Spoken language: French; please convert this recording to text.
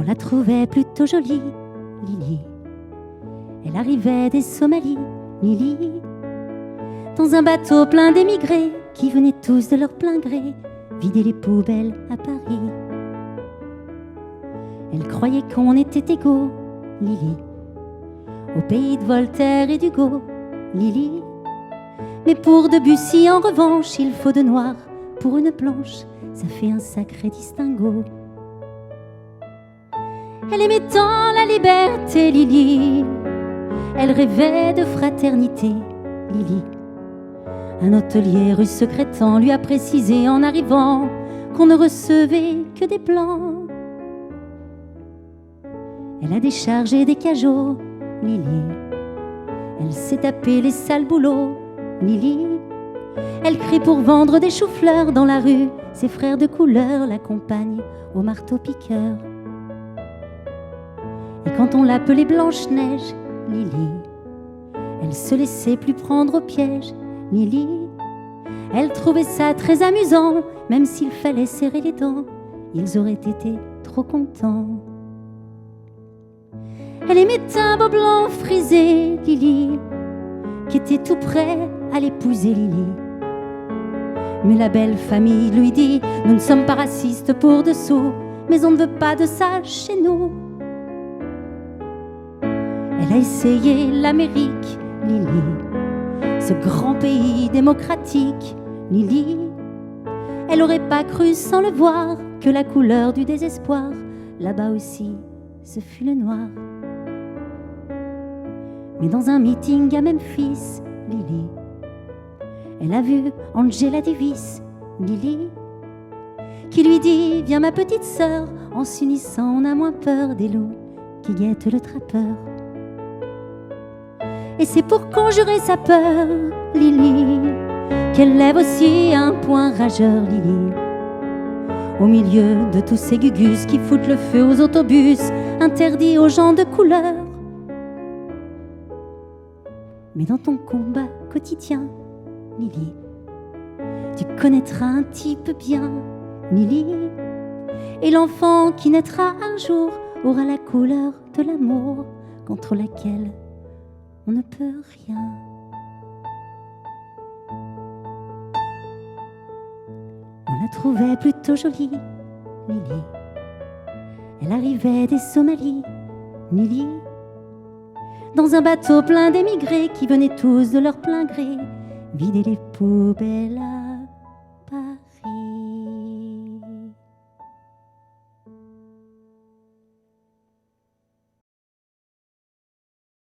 On la trouvait plutôt jolie, Lily. Elle arrivait des Somalies, Lily, dans un bateau plein d'émigrés qui venaient tous de leur plein gré vider les poubelles à Paris. Elle croyait qu'on était égaux, Lily, au pays de Voltaire et d'Hugo, Lily. Mais pour Debussy, en revanche, il faut de noir pour une blanche, ça fait un sacré distinguo. Elle aimait tant la liberté, Lily. Elle rêvait de fraternité, Lily. Un hôtelier rue Secrétan lui a précisé en arrivant qu'on ne recevait que des blancs. Elle a déchargé des cajots, Lily. Elle s'est tapé les sales boulots, Lily. Elle crie pour vendre des choux-fleurs dans la rue. Ses frères de couleur l'accompagnent au marteau-piqueur. Et quand on l'appelait Blanche-Neige, Lily, elle se laissait plus prendre au piège, Lily. Elle trouvait ça très amusant, même s'il fallait serrer les dents, ils auraient été trop contents. Elle aimait un beau blanc frisé, Lily, qui était tout prêt à l'épouser, Lily. Mais la belle famille lui dit: nous ne sommes pas racistes pour dessous, mais on ne veut pas de ça chez nous. Elle a essayé l'Amérique, Lily, ce grand pays démocratique, Lily. Elle n'aurait pas cru sans le voir que la couleur du désespoir, là-bas aussi, ce fut le noir. Mais dans un meeting à Memphis, Lily, elle a vu Angela Davis, Lily, qui lui dit: viens ma petite sœur, en s'unissant on a moins peur des loups qui guettent le trappeur. Et c'est pour conjurer sa peur, Lily, qu'elle lève aussi un poing rageur, Lily. Au milieu de tous ces gugus qui foutent le feu aux autobus interdits aux gens de couleur. Mais dans ton combat quotidien, Lily, tu connaîtras un type bien, Lily. Et l'enfant qui naîtra un jour aura la couleur de l'amour contre laquelle on ne peut rien. On la trouvait plutôt jolie, Lily. Elle arrivait des Somalies, Lily, dans un bateau plein d'émigrés qui venaient tous de leur plein gré vider les poubelles à Paris.